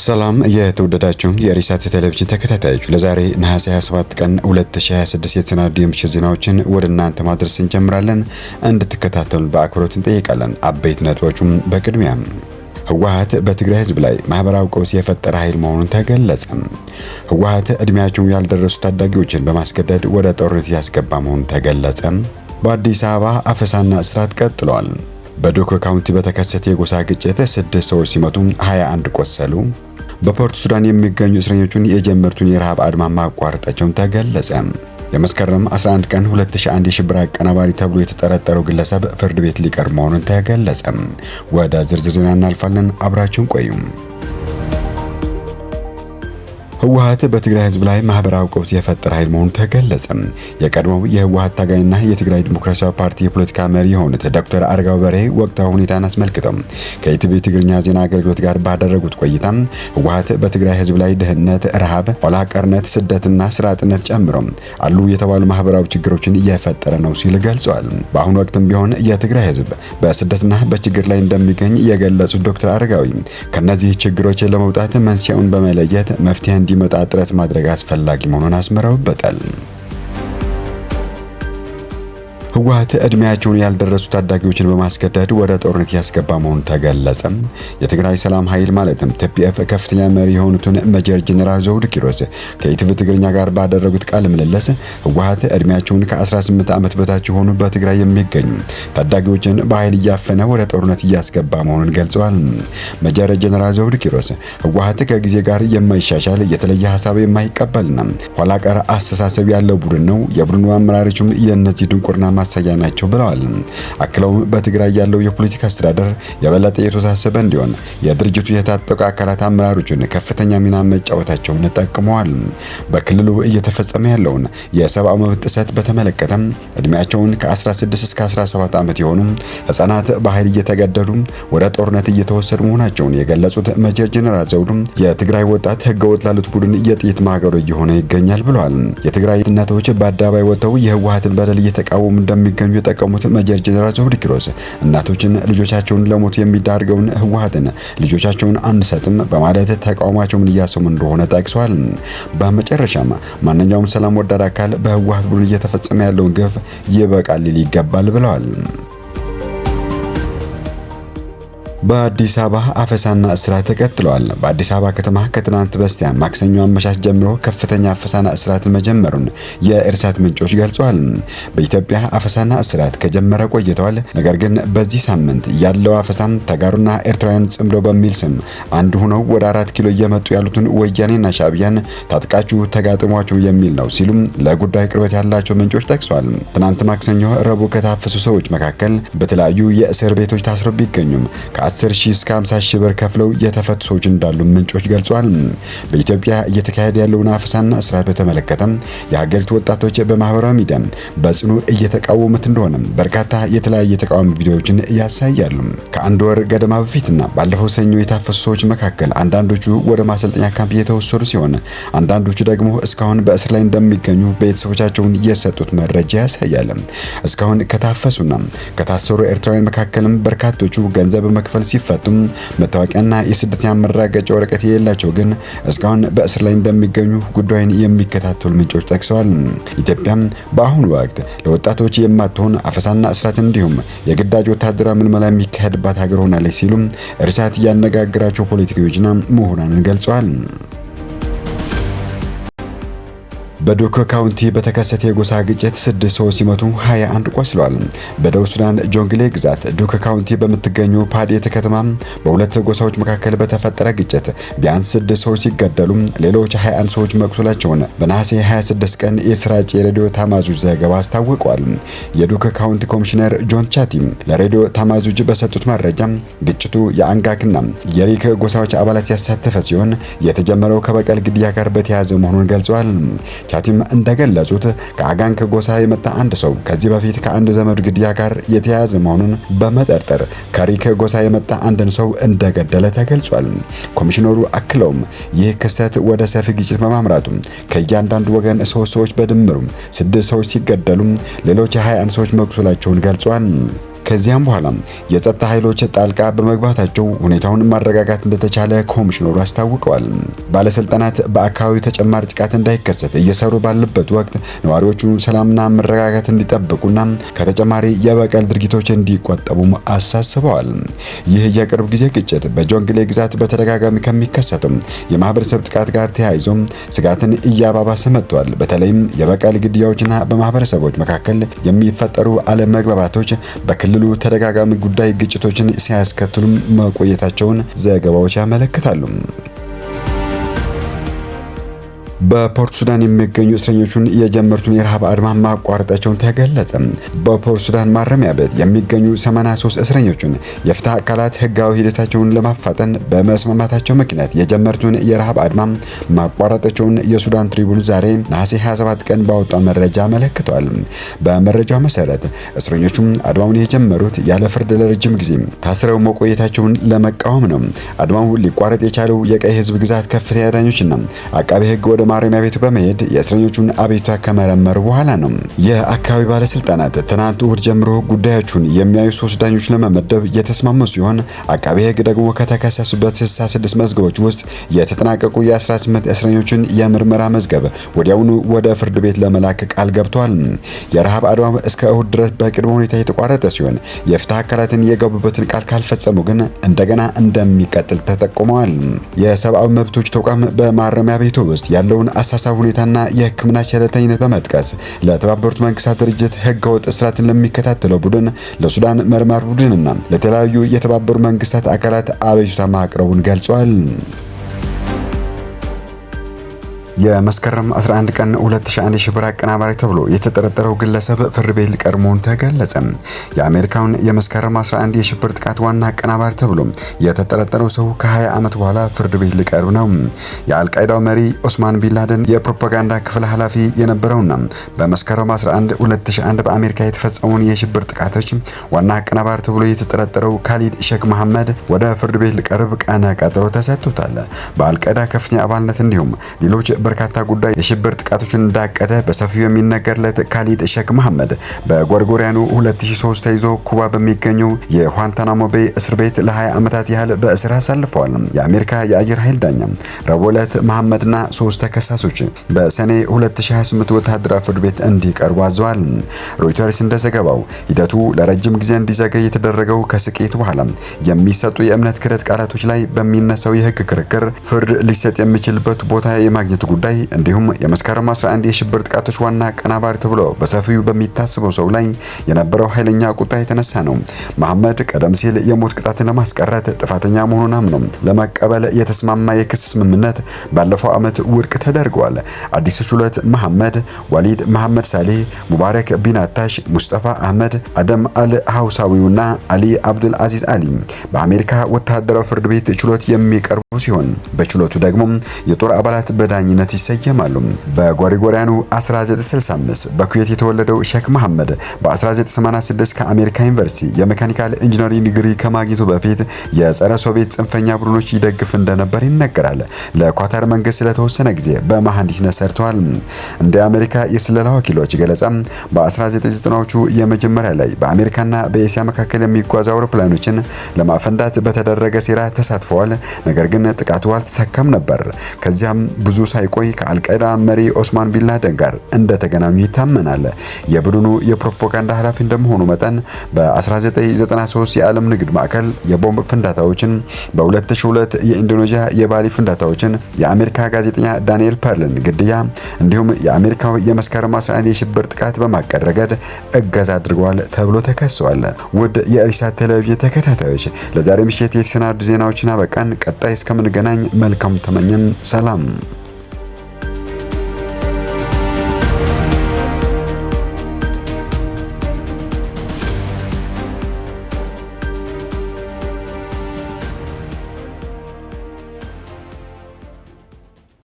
ሰላም የተወደዳችሁ የሪሳት ቴሌቪዥን ተከታታዮች፣ ለዛሬ ነሐሴ 27 ቀን 2026 የተሰናዱ የምሽት ዜናዎችን ወደ እናንተ ማድረስ እንጀምራለን። እንድትከታተሉን በአክብሮት እንጠይቃለን። አበይት ነጥቦቹም በቅድሚያ ህወሓት በትግራይ ህዝብ ላይ ማህበራዊ ቀውስ የፈጠረ ኃይል መሆኑን ተገለጸ። ህወሓት እድሜያቸው ያልደረሱ ታዳጊዎችን በማስገደድ ወደ ጦርነት ያስገባ መሆኑን ተገለጸ። በአዲስ አበባ አፈሳና እስራት ቀጥሏል። በዶኮ ካውንቲ በተከሰተ የጎሳ ግጭት 6 ሰዎች ሲሞቱ 21 ቆሰሉ። በፖርት ሱዳን የሚገኙ እስረኞቹን የጀመሩትን የረሃብ አድማ ማቋረጣቸውን ተገለጸ። የመስከረም 11 ቀን 2001 የሽብር አቀናባሪ ተብሎ የተጠረጠረው ግለሰብ ፍርድ ቤት ሊቀርብ መሆኑን ተገለጸ። ወደ ዝርዝር ዜና እናልፋለን። አብራችሁን ቆዩ። ህወሓት በትግራይ ህዝብ ላይ ማህበራዊ ቀውስ የፈጠረ ኃይል መሆኑ ተገለጸ። የቀድሞው የህወሓት ታጋይና የትግራይ ዲሞክራሲያዊ ፓርቲ የፖለቲካ መሪ የሆኑት ዶክተር አረጋዊ በርሄ ወቅታዊ ሁኔታን አስመልክተው ከኢቲቪ ትግርኛ ዜና አገልግሎት ጋር ባደረጉት ቆይታ ህወሓት በትግራይ ህዝብ ላይ ድህነት፣ ረሃብ፣ ኋላ ቀርነት፣ ስደትና ስራ አጥነት ጨምሮ አሉ የተባሉ ማህበራዊ ችግሮችን እየፈጠረ ነው ሲል ገልጸዋል። በአሁኑ ወቅትም ቢሆን የትግራይ ህዝብ በስደትና በችግር ላይ እንደሚገኝ የገለጹት ዶክተር አረጋዊ ከነዚህ ችግሮች ለመውጣት መንስኤውን በመለየት መፍትሄ እንዲመጣ ጥረት ማድረግ አስፈላጊ መሆኑን አስመረውበታል። ህወሓት እድሜያቸውን ያልደረሱ ታዳጊዎችን በማስገደድ ወደ ጦርነት ያስገባ መሆኑን ተገለጸ። የትግራይ ሰላም ኃይል ማለትም ቲፒኤፍ ከፍተኛ መሪ የሆኑትን ሜጀር ጄኔራል ዘውዱ ኪሮስ ከኢቲቪ ትግርኛ ጋር ባደረጉት ቃለ ምልልስ ህወሓት እድሜያቸውን ከ18 ዓመት በታች የሆኑ በትግራይ የሚገኙ ታዳጊዎችን በኃይል እያፈነ ወደ ጦርነት እያስገባ መሆኑን ገልጸዋል። ሜጀር ጄኔራል ዘውዱ ኪሮስ ህወሓት ከጊዜ ጋር የማይሻሻል የተለየ ሀሳብ የማይቀበልና ኋላ ቀር አስተሳሰብ ያለው ቡድን ነው። የቡድኑ አመራሮችም የእነዚህ ድንቁርና ማሳያ ናቸው ብለዋል። አክለውም በትግራይ ያለው የፖለቲካ አስተዳደር የበለጠ የተወሳሰበ እንዲሆን የድርጅቱ የታጠቁ አካላት አመራሮችን ከፍተኛ ሚና መጫወታቸውን ጠቅመዋል። በክልሉ እየተፈጸመ ያለውን የሰብአዊ መብት ጥሰት በተመለከተ እድሜያቸውን ከ16 እስከ 17 ዓመት የሆኑ ህጻናት በኃይል እየተገደዱ ወደ ጦርነት እየተወሰዱ መሆናቸውን የገለጹት ሜጀር ጄኔራል ዘውዱ የትግራይ ወጣት ህገወጥ ላሉት ቡድን የጥይት ማገዶ እየሆነ ይገኛል ብለዋል። የትግራይ እናቶች በአደባባይ ወጥተው የህወሓትን በደል እየተቃወሙ እንደሚገኙ የጠቀሙት ሜጀር ጄኔራል ዘውዱ ኪሮስ እናቶችን ልጆቻቸውን ለሞት የሚዳርገውን ህወሓትን ልጆቻቸውን አንሰጥም በማለት ተቃውሟቸውን እያሰሙ እንደሆነ ጠቅሰዋል። በመጨረሻም ማንኛውም ሰላም ወዳድ አካል በህወሓት ቡድን እየተፈጸመ ያለውን ግፍ ይበቃል ሊል ይገባል ብለዋል። በአዲስ አበባ አፈሳና እስራት ተቀጥሏል። በአዲስ አበባ ከተማ ከትናንት በስቲያ ማክሰኞ አመሻሽ ጀምሮ ከፍተኛ አፈሳና እስራት መጀመሩን የኢርሳት ምንጮች ገልጸዋል። በኢትዮጵያ አፈሳና እስራት ከጀመረ ቆይተዋል። ነገር ግን በዚህ ሳምንት ያለው አፈሳም ተጋሩና ኤርትራውያን ጽምዶ በሚል ስም አንድ ሆነው ወደ 4 ኪሎ እየመጡ ያሉትን ወያኔና ሻዕቢያን ታጥቃችሁ ተጋጥሟቸው የሚል ነው ሲሉም ለጉዳይ ቅርበት ያላቸው ምንጮች ጠቅሰዋል። ትናንት ማክሰኞ ረቡዕ ከታፈሱ ሰዎች መካከል በተለያዩ የእስር ቤቶች ታስረው ቢገኙም ከ10 ሺህ እስከ 50 ሺህ ብር ከፍለው የተፈቱ ሰዎች እንዳሉ ምንጮች ገልጸዋል። በኢትዮጵያ እየተካሄደ ያለውን አፈሳና እስራት በተመለከተ የሀገሪቱ ወጣቶች በማህበራዊ ሚዲያ በጽኑ እየተቃወሙት እንደሆነ በርካታ የተለያየ ተቃዋሚ ቪዲዮዎችን ያሳያሉ። ከአንድ ወር ገደማ በፊትና ባለፈው ሰኞ የታፈሱ ሰዎች መካከል አንዳንዶቹ ወደ ማሰልጠኛ ካምፕ እየተወሰዱ ሲሆን አንዳንዶቹ ደግሞ እስካሁን በእስር ላይ እንደሚገኙ ቤተሰቦቻቸውን የሰጡት መረጃ ያሳያል። እስካሁን ከታፈሱና ከታሰሩ ኤርትራውያን መካከልም በርካቶቹ ገንዘብ በመክፈል ሲፈቱም መታወቂያና የስደተኛ መረጋገጫ ወረቀት የሌላቸው ግን እስካሁን በእስር ላይ እንደሚገኙ ጉዳዩን የሚከታተሉ ምንጮች ጠቅሰዋል። ኢትዮጵያም በአሁኑ ወቅት ለወጣቶች የማትሆን አፈሳና እስራት እንዲሁም የግዳጅ ወታደራዊ ምልመላ የሚካሄድባት ሀገር ሆናለች ሲሉም ኢርሳት ያነጋገራቸው ፖለቲከኞችና ምሁራንን ገልጸዋል። በዶኮ ካውንቲ በተከሰተ የጎሳ ግጭት 6 ሰዎች ሲሞቱ 21 ቆስለዋል። በደቡብ ሱዳን ጆንግሌ ግዛት ዶኮ ካውንቲ በምትገኘው ፓዴት ከተማ በሁለት ጎሳዎች መካከል በተፈጠረ ግጭት ቢያንስ 6 ሰዎች ሲገደሉ ሌሎች 21 ሰዎች መቁሰላቸውን በነሐሴ 26 ቀን የስራጭ የሬዲዮ ታማዙጅ ዘገባ አስታውቋል። የዶኮ ካውንቲ ኮሚሽነር ጆን ቻቲም ለሬዲዮ ታማዙጅ በሰጡት መረጃ ግጭቱ የአንጋክና የሪክ ጎሳዎች አባላት ያሳተፈ ሲሆን የተጀመረው ከበቀል ግድያ ጋር በተያያዘ መሆኑን ገልጸዋል። ቻቲም እንደገለጹት ከአጋንክ ጎሳ የመጣ አንድ ሰው ከዚህ በፊት ከአንድ ዘመድ ግድያ ጋር የተያያዘ መሆኑን በመጠርጠር ከሪክ ጎሳ የመጣ አንድን ሰው እንደገደለ ተገልጿል። ኮሚሽነሩ አክለውም ይህ ክስተት ወደ ሰፊ ግጭት በማምራቱ ከእያንዳንዱ ወገን 3 ሰዎች በድምሩ 6 ሰዎች ሲገደሉ ሌሎች 21 ሰዎች መቁሰላቸውን ገልጿል። ከዚያም በኋላ የጸጥታ ኃይሎች ጣልቃ በመግባታቸው ሁኔታውን ማረጋጋት እንደተቻለ ኮሚሽነሩ አስታውቀዋል። ባለስልጣናት በአካባቢው ተጨማሪ ጥቃት እንዳይከሰት እየሰሩ ባለበት ወቅት ነዋሪዎቹ ሰላምና መረጋጋት እንዲጠብቁና ከተጨማሪ የበቀል ድርጊቶች እንዲቆጠቡም አሳስበዋል። ይህ የቅርብ ጊዜ ግጭት በጆንግሌ ግዛት በተደጋጋሚ ከሚከሰቱ የማህበረሰብ ጥቃት ጋር ተያይዞ ስጋትን እያባባሰ መጥቷል። በተለይም የበቀል ግድያዎችና በማህበረሰቦች መካከል የሚፈጠሩ አለመግባባቶች በክልሉ ተደጋጋሚ ጉዳይ ግጭቶችን ሲያስከትሉ መቆየታቸውን ዘገባዎች ያመለክታሉ። በፖርት ሱዳን የሚገኙ እስረኞቹን የጀመሩትን የረሃብ አድማ ማቋረጣቸውን ተገለጸ። በፖርት ሱዳን ማረሚያ ቤት የሚገኙ 83 እስረኞቹን የፍትህ አካላት ህጋዊ ሂደታቸውን ለማፋጠን በመስማማታቸው ምክንያት የጀመሩትን የረሃብ አድማ ማቋረጣቸውን የሱዳን ትሪቡን ዛሬ ነሐሴ 27 ቀን ባወጣው መረጃ አመለክቷል። በመረጃው መሰረት እስረኞቹ አድማውን የጀመሩት ያለ ፍርድ ለረጅም ጊዜ ታስረው መቆየታቸውን ለመቃወም ነው። አድማው ሊቋረጥ የቻለው የቀይ ህዝብ ግዛት ከፍተኛ ዳኞችና አቃቤ ህግ ወደ ማረሚያ ቤቱ በመሄድ የእስረኞቹን አቤቱታ ከመረመሩ በኋላ ነው። የአካባቢ ባለስልጣናት ትናንት እሁድ ጀምሮ ጉዳዮቹን የሚያዩ 3 ዳኞች ለመመደብ የተስማሙ ሲሆን አቃቤ ህግ ደግሞ ከተከሰሱበት 66 መዝገቦች ውስጥ የተጠናቀቁ የ18 እስረኞችን የምርመራ መዝገብ ወዲያውኑ ወደ ፍርድ ቤት ለመላክ ቃል ገብቷል። የረሃብ አድማው እስከ እሁድ ድረስ በቅድመ ሁኔታ የተቋረጠ ሲሆን የፍትህ አካላትን የገቡበትን ቃል ካልፈጸሙ ግን እንደገና እንደሚቀጥል ተጠቁመዋል። የሰብአዊ መብቶች ተቋም በማረሚያ ቤቱ ውስጥ ያለው አሳሳቢ ሁኔታና የሕክምና ቸልተኝነት በመጥቀስ ለተባበሩት መንግስታት ድርጅት ህገወጥ እስራትን ለሚከታተለው ቡድን ለሱዳን መርማሪ ቡድንና ለተለያዩ የተባበሩት መንግስታት አካላት አቤቱታ ማቅረቡን ገልጿል። የመስከረም 11 ቀን 2001 የሽብር አቀናባሪ ተብሎ የተጠረጠረው ግለሰብ ፍርድ ቤት ሊቀርብ መሆኑ ተገለጸ። የአሜሪካውን የመስከረም 11 የሽብር ጥቃት ዋና አቀናባሪ ተብሎ የተጠረጠረው ሰው ከ20 ዓመት በኋላ ፍርድ ቤት ሊቀርብ ነው። የአልቃይዳው መሪ ኦስማን ቢንላደን የፕሮፓጋንዳ ክፍል ኃላፊ የነበረውና በመስከረም 11 2001 በአሜሪካ የተፈጸመውን የሽብር ጥቃቶች ዋና አቀናባሪ ተብሎ የተጠረጠረው ካሊድ ሼክ መሐመድ ወደ ፍርድ ቤት ሊቀርብ ቀነ ቀጠሮ ተሰጥቶታል። በአልቃይዳ ከፍተኛ አባልነት እንዲሁም ሌሎች በርካታ ጉዳይ የሽብር ጥቃቶችን እንዳቀደ በሰፊው የሚነገርለት ካሊድ ሼክ መሐመድ በጎርጎሪያኑ 2003 ተይዞ ኩባ በሚገኘው የጓንታናሞ ቤይ እስር ቤት ለ20 ዓመታት ያህል በእስር አሳልፈዋል። የአሜሪካ የአየር ኃይል ዳኛ ረቡዕ ዕለት መሐመድና 3 ተከሳሾች በሰኔ 2028 ወታደራዊ ፍርድ ቤት እንዲቀርቡ አዘዋል። ሮይተርስ እንደዘገባው ሂደቱ ለረጅም ጊዜ እንዲዘገይ የተደረገው ከስቅይቱ በኋላ የሚሰጡ የእምነት ክህደት ቃላቶች ላይ በሚነሳው የህግ ክርክር ፍርድ ሊሰጥ የሚችልበት ቦታ የማግኘቱ ጉዳይ እንዲሁም የመስከረም 11 የሽብር ጥቃቶች ዋና አቀናባሪ ተብሎ በሰፊው በሚታሰበው ሰው ላይ የነበረው ኃይለኛ ቁጣ የተነሳ ነው። መሐመድ ቀደም ሲል የሞት ቅጣትን ለማስቀረት ጥፋተኛ መሆኑን አምኖ ለመቀበል የተስማማ የክስ ስምምነት ባለፈው ዓመት ውድቅ ተደርጓል። አዲሱ ችሎት መሐመድ፣ ዋሊድ መሐመድ ሳሌህ፣ ሙባረክ ቢን አታሽ፣ ሙስጠፋ አህመድ፣ አደም አል ሐውሳዊውና አሊ አብዱል አዚዝ አሊ በአሜሪካ ወታደራዊ ፍርድ ቤት ችሎት የሚቀርቡ ሲሆን በችሎቱ ደግሞ የጦር አባላት በዳኝነት ይሰየማሉ። በጎሪጎሪያኑ 1965 በኩዌት የተወለደው ሼክ መሐመድ በ1986 ከአሜሪካ ዩኒቨርሲቲ የሜካኒካል ኢንጂነሪንግ ዲግሪ ከማግኘቱ በፊት የጸረ ሶቪየት ጽንፈኛ ቡድኖች ይደግፍ እንደነበር ይነገራል። ለኳታር መንግስት ለተወሰነ ጊዜ በመሐንዲስነት ሰርተዋል። እንደ አሜሪካ የስለላ ወኪሎች ገለጻ በ1990ዎቹ የመጀመሪያ ላይ በአሜሪካና በኤስያ መካከል የሚጓዙ አውሮፕላኖችን ለማፈንዳት በተደረገ ሴራ ተሳትፈዋል። ነገር ግን ጥቃቱ አልተሳካም ነበር። ከዚያም ብዙ ሳይቆይ ከአልቃይዳ መሪ ኦስማን ቢንላደን ጋር እንደተገናኙ ይታመናል። የቡድኑ የፕሮፓጋንዳ ኃላፊ እንደመሆኑ መጠን በ1993 የዓለም ንግድ ማዕከል የቦምብ ፍንዳታዎችን፣ በ2002 የኢንዶኔዥያ የባሊ ፍንዳታዎችን፣ የአሜሪካ ጋዜጠኛ ዳንኤል ፐርልን ግድያ እንዲሁም የአሜሪካው የመስከረም 11 የሽብር ጥቃት በማቀድ ረገድ እገዛ አድርገዋል ተብሎ ተከሰዋል። ውድ የኢሳት ቴሌቪዥን ተከታታዮች ለዛሬ ምሽት የተሰናዱ ዜናዎችን አበቃን። ቀጣይ እስከምንገናኝ መልካም ተመኘን። ሰላም።